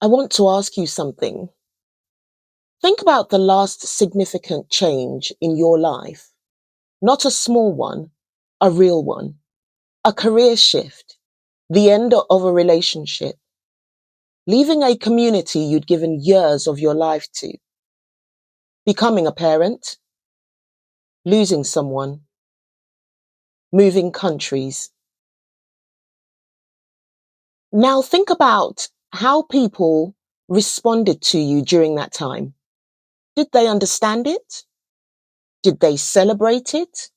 I want to ask you something. Think about the last significant change in your life. Not a small one, a real one. A career shift, the end of a relationship, leaving a community you'd given years of your life to, becoming a parent, losing someone, moving countries. Now think about how people responded to you during that time. Did they understand it? Did they celebrate it?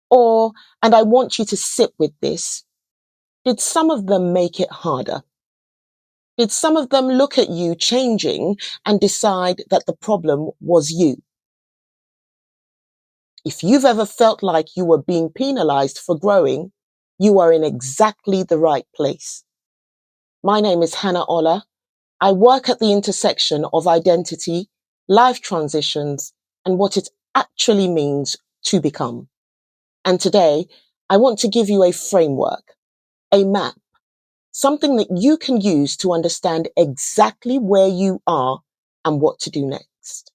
Or, and I want you to sit with this, did some of them make it harder? Did some of them look at you changing and decide that the problem was you? If you've ever felt like you were being penalized for growing, you are in exactly the right place. My name is Hannah Ola. I work at the intersection of identity, life transitions, and what it actually means to become. And today, I want to give you a framework, a map, something that you can use to understand exactly where you are and what to do next.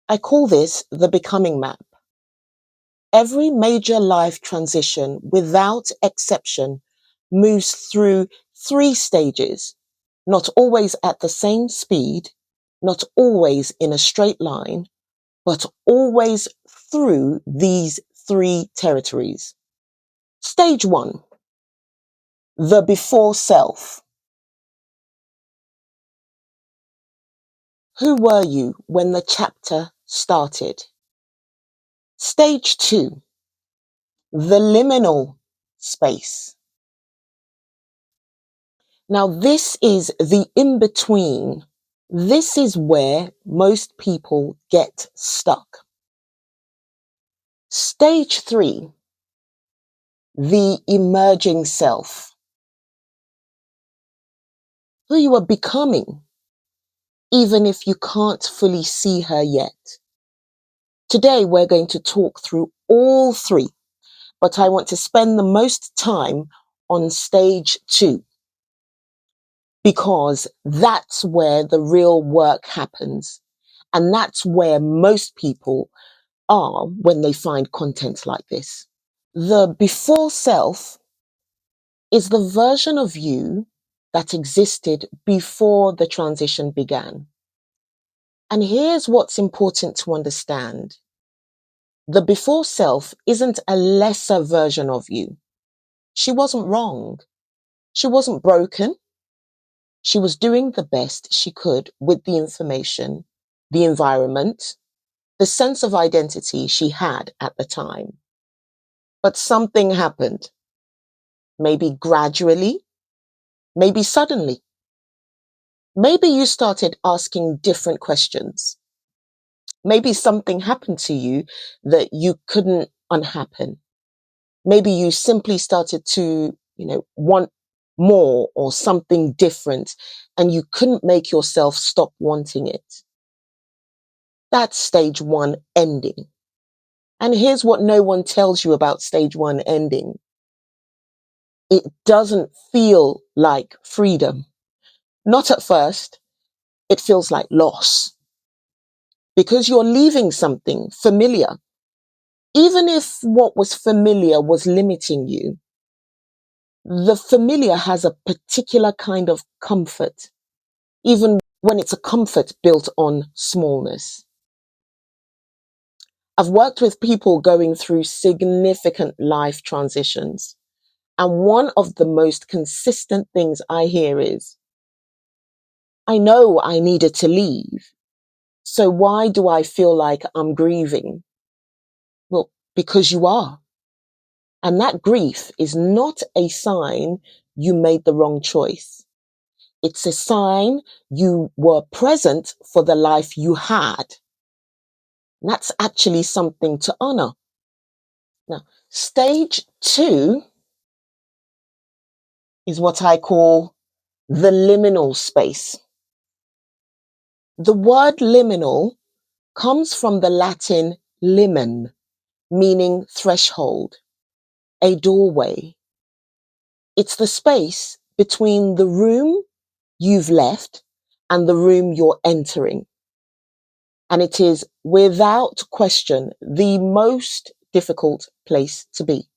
I call this the becoming map. Every major life transition, without exception, moves through 3 stages, not always at the same speed, not always in a straight line, but always through these 3 territories. Stage 1, the before self. Who were you when the chapter started? Stage 2, the liminal space. Now, this is the in-between. This is where most people get stuck. Stage 3, the emerging self. Who you are becoming, even if you can't fully see her yet. Today, we're going to talk through all 3, but I want to spend the most time on stage 2. Because that's where the real work happens. And that's where most people are when they find content like this. The before self is the version of you that existed before the transition began. And here's what's important to understand. The before self isn't a lesser version of you. She wasn't wrong. She wasn't broken. She was doing the best she could with the information, the environment, the sense of identity she had at the time. But something happened. Maybe gradually, maybe suddenly. Maybe you started asking different questions. Maybe something happened to you that you couldn't unhappen. Maybe you simply started to, want more or something different, and you couldn't make yourself stop wanting it. That's stage 1 ending. And here's what no one tells you about stage 1 ending. It doesn't feel like freedom. Not at first. It feels like loss. Because you're leaving something familiar. Even if what was familiar was limiting you, the familiar has a particular kind of comfort, even when it's a comfort built on smallness. I've worked with people going through significant life transitions. And one of the most consistent things I hear is, I know I needed to leave. So why do I feel like I'm grieving? Well, because you are. And that grief is not a sign you made the wrong choice. It's a sign you were present for the life you had. And that's actually something to honor. Now, stage 2 is what I call the liminal space. The word liminal comes from the Latin limen, meaning threshold, a doorway. It's the space between the room you've left and the room you're entering. And it is without question the most difficult place to be.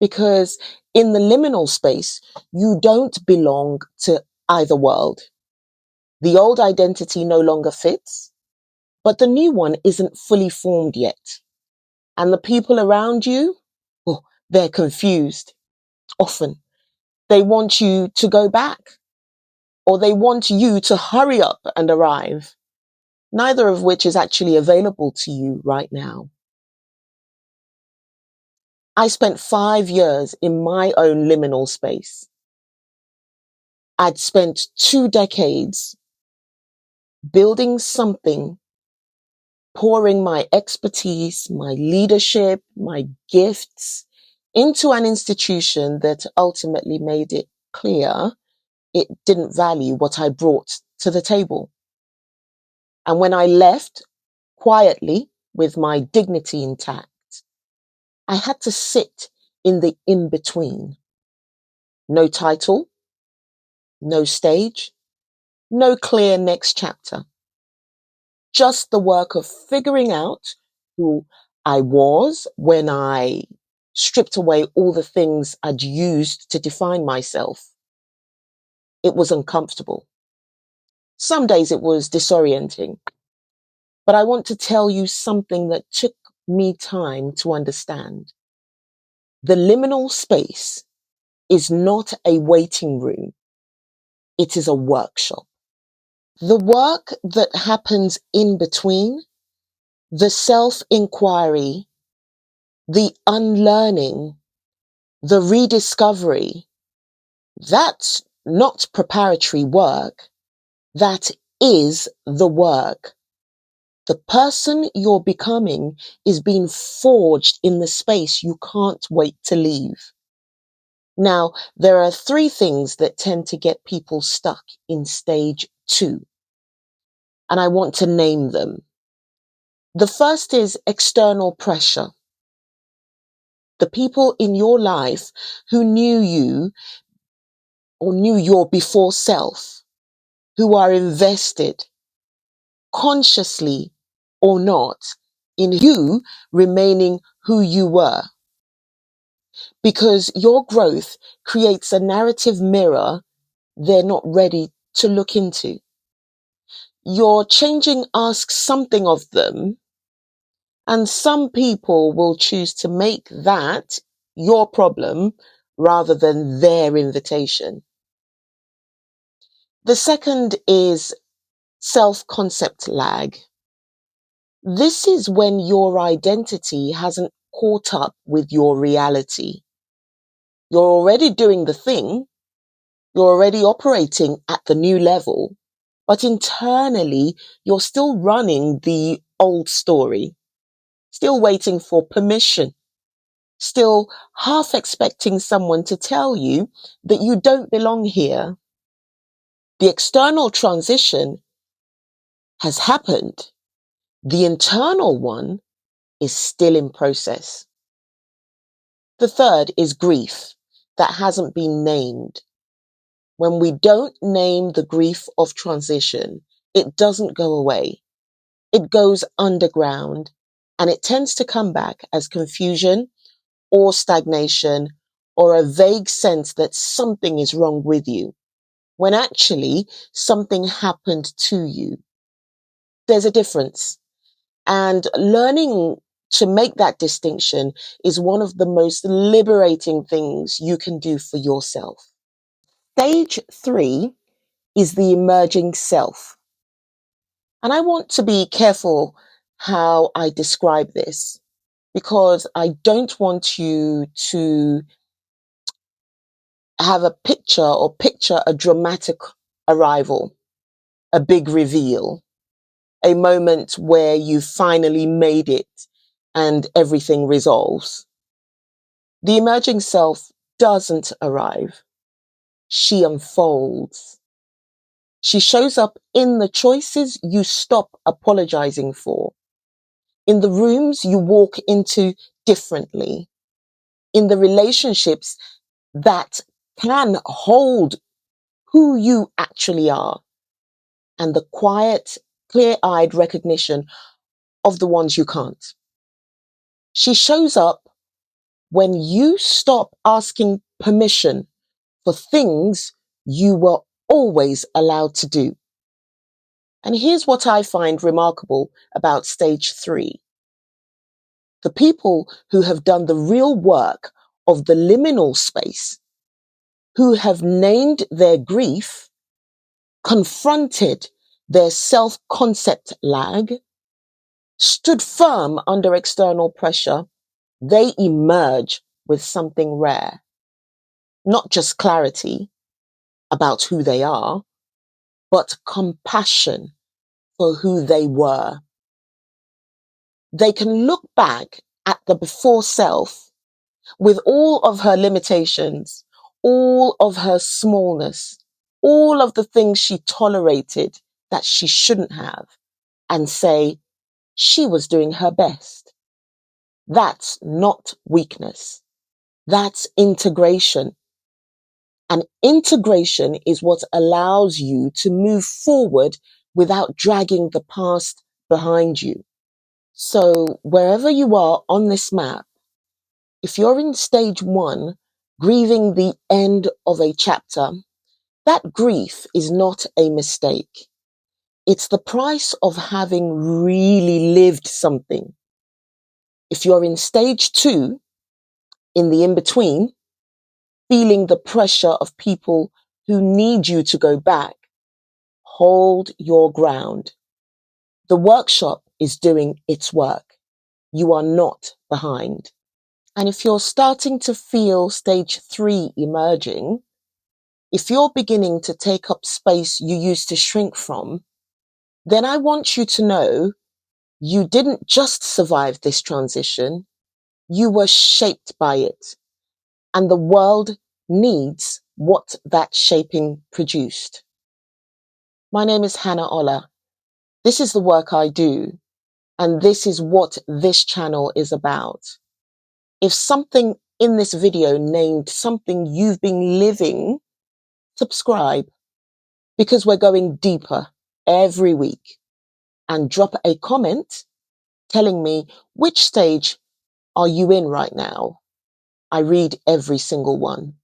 Because in the liminal space, you don't belong to either world. The old identity no longer fits, but the new one isn't fully formed yet. And the people around you, oh, they're confused. Often they want you to go back, or they want you to hurry up and arrive, neither of which is actually available to you right now. I spent 5 years in my own liminal space. I'd spent 2 decades building something, pouring my expertise, my leadership, my gifts into an institution that ultimately made it clear it didn't value what I brought to the table. And when I left quietly with my dignity intact, I had to sit in the in-between. No title, no stage, no clear next chapter. Just the work of figuring out who I was when I stripped away all the things I'd used to define myself. It was uncomfortable. Some days it was disorienting. But I want to tell you something that took me time to understand. The liminal space is not a waiting room. It is a workshop. The work that happens in between, the self-inquiry, the unlearning, the rediscovery, that's not preparatory work. That is the work. The person you're becoming is being forged in the space you can't wait to leave. Now, there are 3 things that tend to get people stuck in stage 2, and I want to name them. The first is external pressure. The people in your life who knew you or knew your before self, who are invested, consciously or not, in you remaining who you were. Because your growth creates a narrative mirror they're not ready to look into. Your changing asks something of them, and some people will choose to make that your problem rather than their invitation. The second is self-concept lag. This is when your identity hasn't caught up with your reality. You're already doing the thing, you're already operating at the new level, but internally you're still running the old story, still waiting for permission, still half expecting someone to tell you that you don't belong here. The external transition has happened. The internal one is still in process. The third is grief that hasn't been named. When we don't name the grief of transition, it doesn't go away. It goes underground, and it tends to come back as confusion or stagnation or a vague sense that something is wrong with you, when actually something happened to you. There's a difference. And learning to make that distinction is one of the most liberating things you can do for yourself. Stage 3 is the emerging self. And I want to be careful how I describe this, because I don't want you to have a picture or picture a dramatic arrival, a big reveal, a moment where you finally made it and everything resolves. The emerging self doesn't arrive. She unfolds. She shows up in the choices you stop apologizing for, in the rooms you walk into differently, in the relationships that can hold who you actually are, and the quiet, clear-eyed recognition of the ones you can't. She shows up when you stop asking permission for things you were always allowed to do. And here's what I find remarkable about stage 3. The people who have done the real work of the liminal space, who have named their grief, confronted their self-concept lag, stood firm under external pressure, they emerge with something rare. Not just clarity about who they are, but compassion for who they were. They can look back at the before self with all of her limitations, all of her smallness, all of the things she tolerated that she shouldn't have, and say she was doing her best. That's not weakness. That's integration. And integration is what allows you to move forward without dragging the past behind you. So wherever you are on this map, if you're in stage 1, grieving the end of a chapter, that grief is not a mistake. It's the price of having really lived something. If you're in stage 2, in the in-between, feeling the pressure of people who need you to go back, hold your ground. The workshop is doing its work. You are not behind. And if you're starting to feel stage 3 emerging, if you're beginning to take up space you used to shrink from, then I want you to know you didn't just survive this transition, you were shaped by it. And the world needs what that shaping produced. My name is Hannah Ola. This is the work I do, and this is what this channel is about. If something in this video named something you've been living, subscribe, because we're going deeper every week. And drop a comment telling me which stage are you in right now. I read every single one.